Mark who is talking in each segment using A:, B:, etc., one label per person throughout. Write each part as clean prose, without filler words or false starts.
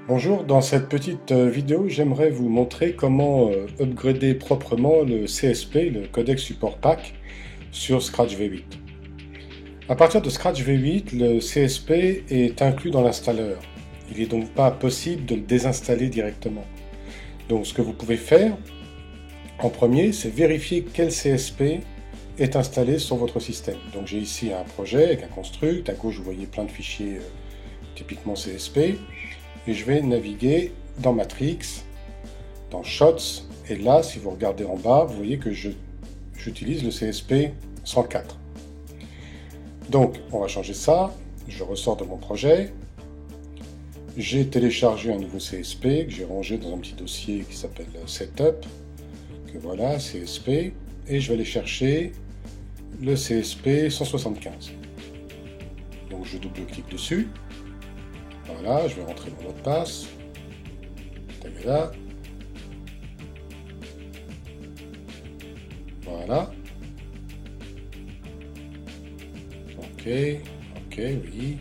A: Bonjour, dans cette petite vidéo, j'aimerais vous montrer comment upgrader proprement le CSP, le Codec Support Pack, sur Scratch V8. À partir de Scratch V8, le CSP est inclus dans l'installeur. Il n'est donc pas possible de le désinstaller directement. Donc ce que vous pouvez faire, en premier, c'est vérifier quel CSP est installé sur votre système. Donc j'ai ici un projet avec un construct, à gauche vous voyez plein de fichiers typiquement CSP. Et je vais naviguer dans Matrix, dans Shots, et là, si vous regardez en bas, vous voyez que j'utilise le CSP 104. Donc, on va changer ça, je ressors de mon projet, j'ai téléchargé un nouveau CSP que j'ai rangé dans un petit dossier qui s'appelle Setup, que voilà, CSP, et je vais aller chercher le CSP 175. Donc je double-clique dessus. Voilà, je vais rentrer mon mot de passe. Là. Voilà. Ok, oui.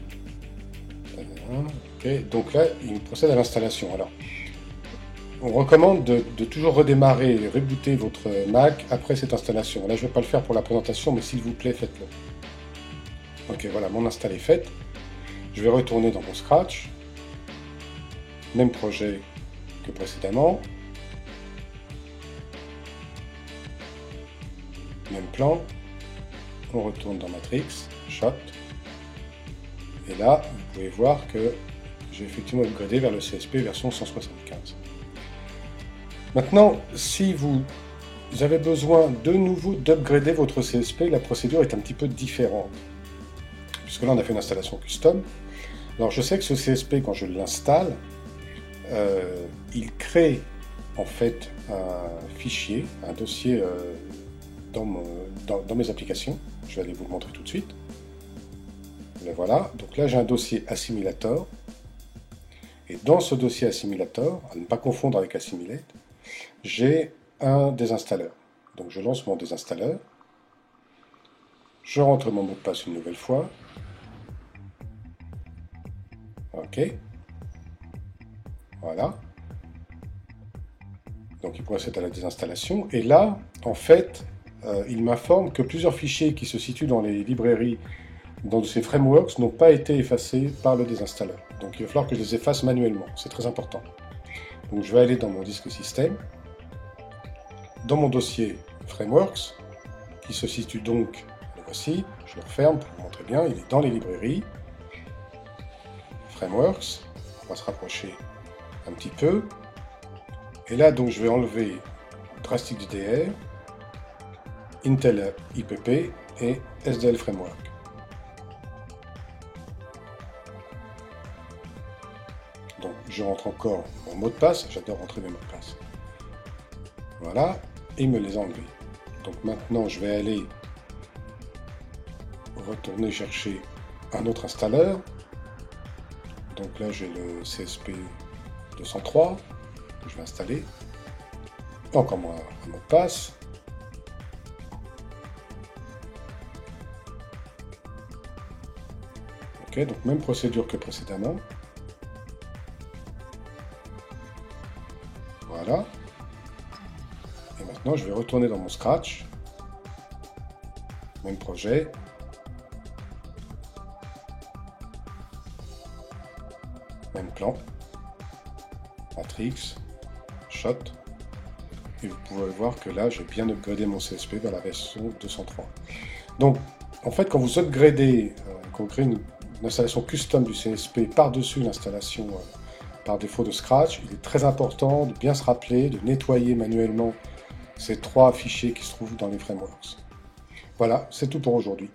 A: Ok, donc là, il procède à l'installation. Alors, on recommande de toujours redémarrer et rebooter votre Mac après cette installation. Là, je ne vais pas le faire pour la présentation, mais s'il vous plaît, faites-le. Ok, voilà, mon install est fait. Je vais retourner dans mon Scratch. Même projet que précédemment. Même plan. On retourne dans Matrix, Shot. Et là, vous pouvez voir que j'ai effectivement upgradé vers le CSP version 175. Maintenant, si vous avez besoin de nouveau d'upgrader votre CSP, la procédure est un petit peu différente. Puisque là, on a fait une installation custom. Alors, je sais que ce CSP, quand je l'installe, il crée en fait un fichier, un dossier dans mes applications. Je vais aller vous le montrer tout de suite. Le voilà. Donc là, j'ai un dossier Assimilator. Et dans ce dossier Assimilator, à ne pas confondre avec Assimilate, j'ai un désinstalleur. Donc je lance mon désinstalleur. Je rentre mon mot de passe une nouvelle fois. OK. Voilà. Donc il procède à la désinstallation. Et là, en fait, il m'informe que plusieurs fichiers qui se situent dans les librairies, dans ces frameworks, n'ont pas été effacés par le désinstalleur. Donc il va falloir que je les efface manuellement. C'est très important. Donc je vais aller dans mon disque système, dans mon dossier frameworks, qui se situe donc, le voici, je le referme pour vous montrer bien, il est dans les librairies. Frameworks, on va se rapprocher un petit peu. Et là, donc, je vais enlever Drastic DDR, Intel IPP et SDL Framework. Donc, je rentre encore mon mot de passe. J'adore rentrer mes mots de passe. Voilà, et il me les a enlevés. Donc maintenant, je vais aller retourner chercher un autre installeur. Donc là, j'ai le CSP 203 que je vais installer. Encore moins un mot de passe. Ok, donc même procédure que précédemment. Voilà. Et maintenant, je vais retourner dans mon Scratch. Même projet. Même plan. Matrix. Shot. Et vous pouvez voir que là, j'ai bien upgradé mon CSP vers la version 203. Donc, en fait, quand vous upgradez, quand vous créez une installation custom du CSP par-dessus l'installation par défaut de Scratch, il est très important de bien se rappeler, de nettoyer manuellement ces trois fichiers qui se trouvent dans les frameworks. Voilà, c'est tout pour aujourd'hui.